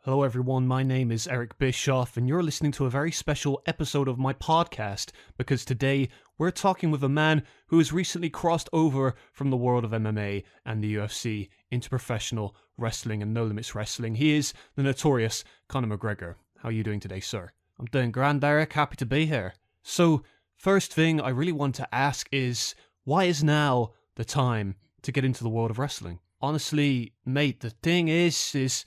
Hello everyone, my name is Eric Bischoff and you're listening to a very special episode of my podcast because today we're talking with a man who has recently crossed over from the world of MMA and the UFC into professional wrestling and no limits wrestling. He is the notorious Conor McGregor. How are you doing today, sir? I'm doing grand, Eric. Happy to be here. So, first thing I really want to ask is, why is now the time to get into the world of wrestling? Honestly, mate, the thing is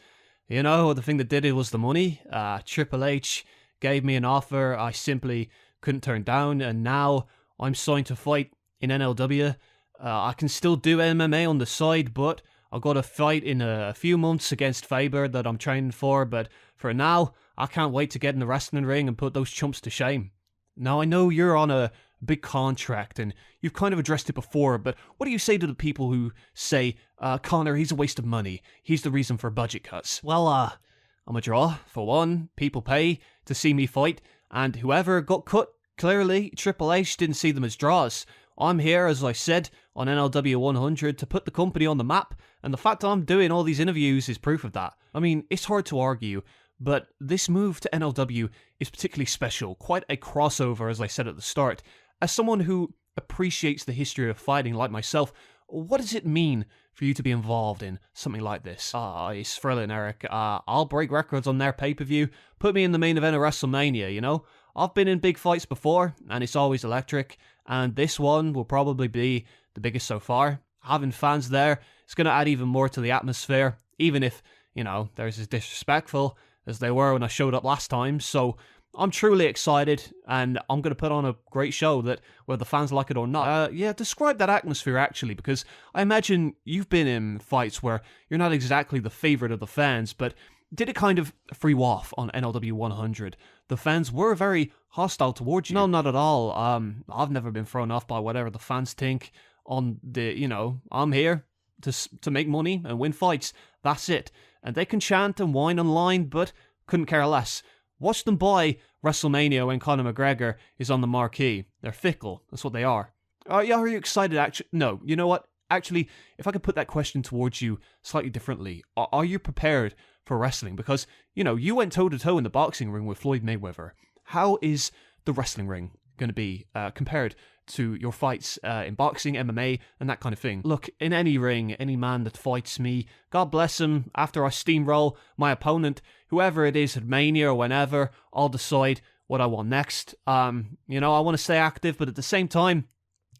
you know, the thing that did it was the money. Triple H gave me an offer I simply couldn't turn down, and now I'm signed to fight in NLW. I can still do MMA on the side, but I've got a fight in a few months against Faber that I'm training for, but for now, I can't wait to get in the wrestling ring and put those chumps to shame. Now, I know you're on a big contract, and you've kind of addressed it before, but what do you say to the people who say, Conor, he's a waste of money, he's the reason for budget cuts? Well, I'm a draw, for one. People pay to see me fight, and whoever got cut, clearly, Triple H didn't see them as draws. I'm here, as I said, on NLW 100 to put the company on the map, and the fact I'm doing all these interviews is proof of that. I mean, it's hard to argue, but this move to NLW is particularly special, quite a crossover, as I said at the start. As someone who appreciates the history of fighting like myself, what does it mean for you to be involved in something like this? It's thrilling, Eric. I'll break records on their pay-per-view. Put me in the main event of WrestleMania, you know? I've been in big fights before, and it's always electric, and this one will probably be the biggest so far. Having fans there, it's going to add even more to the atmosphere, even if, you know, they're as disrespectful as they were when I showed up last time, so I'm truly excited, and I'm going to put on a great show that, whether the fans like it or not. Describe that atmosphere, actually, because I imagine you've been in fights where you're not exactly the favourite of the fans, but did it kind of throw you off on NLW 100? The fans were very hostile towards you. No, not at all. I've never been thrown off by whatever the fans think on the, you know, I'm here to make money and win fights. That's it. And they can chant and whine online, but couldn't care less. Watch them buy WrestleMania when Conor McGregor is on the marquee. They're fickle. That's what they are. Are you excited? Actually, no. You know what? Actually, if I could put that question towards you slightly differently, are you prepared for wrestling? Because, you know, you went toe-to-toe in the boxing ring with Floyd Mayweather. How is the wrestling ring going to be compared to your fights in boxing, MMA, and that kind of thing? Look, in any ring, any man that fights me, God bless him, after I steamroll my opponent, whoever it is at Mania or whenever, I'll decide what I want next. You know, I want to stay active, but at the same time,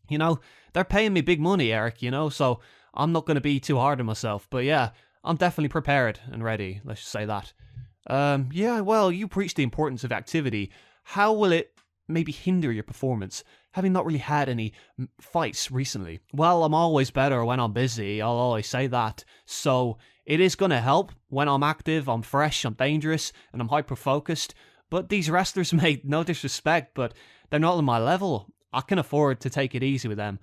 you know, they're paying me big money, Eric, you know, so I'm not going to be too hard on myself. But yeah, I'm definitely prepared and ready, let's just say that. Yeah, well, you preach the importance of activity. How will it maybe hinder your performance, having not really had any fights recently? Well, I'm always better when I'm busy, I'll always say that. So it is going to help when I'm active, I'm fresh, I'm dangerous, and I'm hyper-focused. But these wrestlers, mate, no disrespect, but they're not on my level. I can afford to take it easy with them.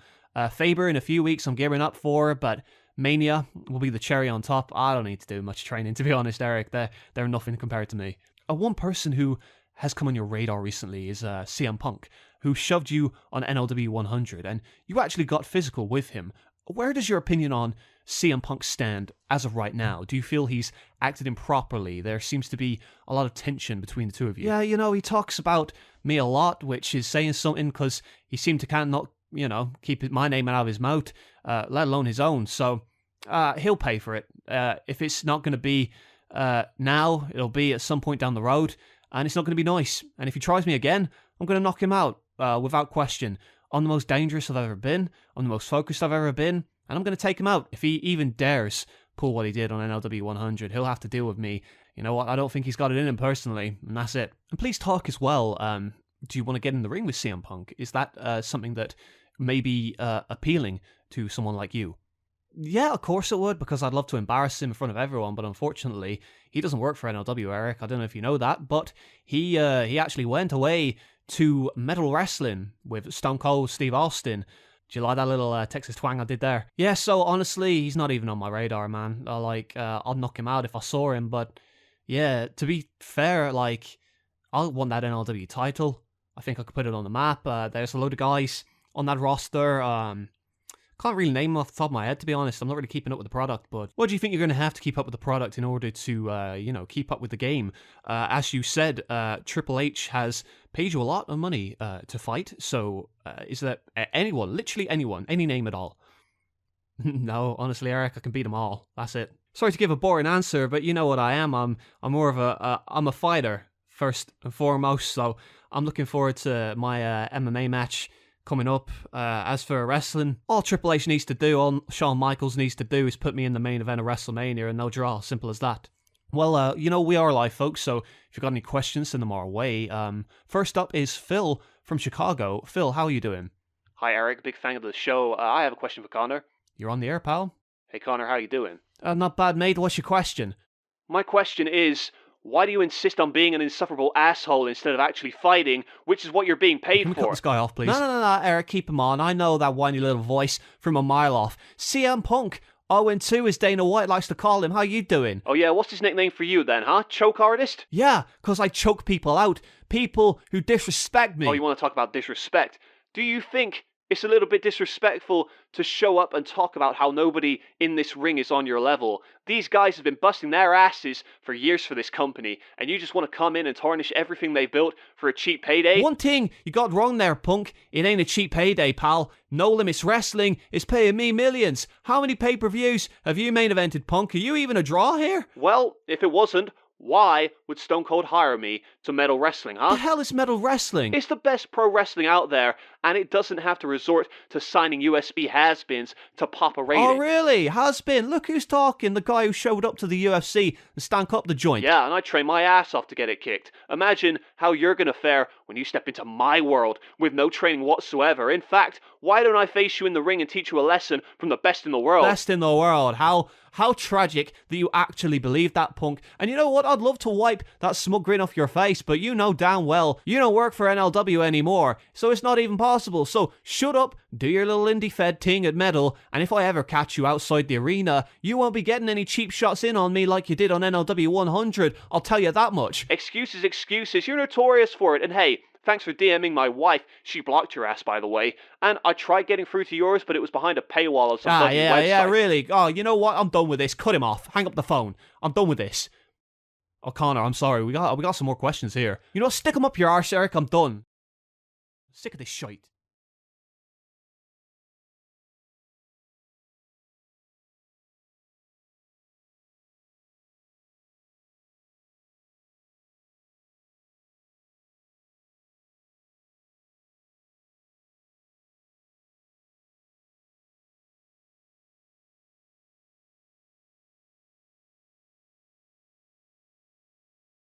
Faber in a few weeks I'm gearing up for, but Mania will be the cherry on top. I don't need to do much training, to be honest, Eric. They're nothing compared to me. One person who has come on your radar recently is CM Punk, who shoved you on NLW 100, and you actually got physical with him. Where does your opinion on CM Punk stand as of right now? Do you feel he's acted improperly? There seems to be a lot of tension between the two of you. Yeah, you know, he talks about me a lot, which is saying something because he seemed to kind of not, you know, keep my name out of his mouth, let alone his own. So he'll pay for it. If it's not going to be now, it'll be at some point down the road. And it's not going to be nice. And if he tries me again, I'm going to knock him out, without question. I'm the most dangerous I've ever been. I'm the most focused I've ever been. And I'm going to take him out. If he even dares pull what he did on NLW 100, he'll have to deal with me. You know what? I don't think he's got it in him personally. And that's it. And please talk as well. Do you want to get in the ring with CM Punk? Is that something that may be appealing to someone like you? Yeah, of course it would, because I'd love to embarrass him in front of everyone, but unfortunately, he doesn't work for NLW, Eric. I don't know if you know that, but he actually went away to Metal Wrestling with Stone Cold Steve Austin. Do you like that little Texas twang I did there? Yeah, so honestly, he's not even on my radar, man. I'll knock him out if I saw him, but yeah, to be fair, like, I want that NLW title. I think I could put it on the map. There's a load of guys on that roster. Can't really name them off the top of my head, to be honest. I'm not really keeping up with the product, but what do you think you're going to have to keep up with the product in order to, keep up with the game? As you said, Triple H has paid you a lot of money to fight, so is there anyone, literally anyone, any name at all? No, honestly, Eric, I can beat them all. That's it. Sorry to give a boring answer, but you know what I am. I'm more of I'm a fighter, first and foremost, so I'm looking forward to my MMA match coming up. As for wrestling, all Triple H needs to do, all Shawn Michaels needs to do is put me in the main event of WrestleMania and they'll draw. Simple as that. Well, we are live, folks, so if you've got any questions, send them our way. First up is Phil from Chicago. Phil, how are you doing? Hi, Eric. Big fan of the show. I have a question for Conor. You're on the air, pal. Hey, Conor, how you doing? Not bad, mate. What's your question? My question is, why do you insist on being an insufferable asshole instead of actually fighting, which is what you're being paid Can we for? cut this guy off, please? No, Eric, keep him on. I know that whiny little voice from a mile off. CM Punk, 0-2 as Dana White likes to call him. How you doing? Oh yeah, what's his nickname for you then, huh? Choke artist? Yeah, because I choke people out. People who disrespect me. Oh, you want to talk about disrespect? Do you think it's a little bit disrespectful to show up and talk about how nobody in this ring is on your level? These guys have been busting their asses for years for this company, and you just want to come in and tarnish everything they built for a cheap payday? One thing you got wrong there, Punk. It ain't a cheap payday, pal. No Limits Wrestling is paying me millions. How many pay-per-views have you main evented, Punk? Are you even a draw here? Well, if it wasn't, why would Stone Cold hire me to Metal Wrestling, huh? The hell is Metal Wrestling? It's the best pro wrestling out there, and it doesn't have to resort to signing USB has-beens to pop a rating. Oh, really? Has-been? Look who's talking, the guy who showed up to the UFC and stank up the joint. Yeah, and I train my ass off to get it kicked. Imagine how you're gonna fare when you step into my world with no training whatsoever. In fact, why don't I face you in the ring and teach you a lesson from the best in the world? Best in the world. How tragic that you actually believe that, Punk. And you know what? I'd love to wipe that smug grin off your face, but you know damn well you don't work for NLW anymore, so it's not even possible. So shut up, do your little indie fed thing at Metal, and if I ever catch you outside the arena, you won't be getting any cheap shots in on me like you did on NLW 100. I'll tell you that much. Excuses, excuses. You're notorious for it. And hey, thanks for DMing my wife. She blocked your ass, by the way. And I tried getting through to yours, but it was behind a paywall of some bloody website. Yeah, really. Oh, you know what? I'm done with this. Cut him off. Hang up the phone. I'm done with this. Oh, Conor, I'm sorry. We got some more questions here. You know, stick them up your arse, Eric. I'm done. Sick of this shite.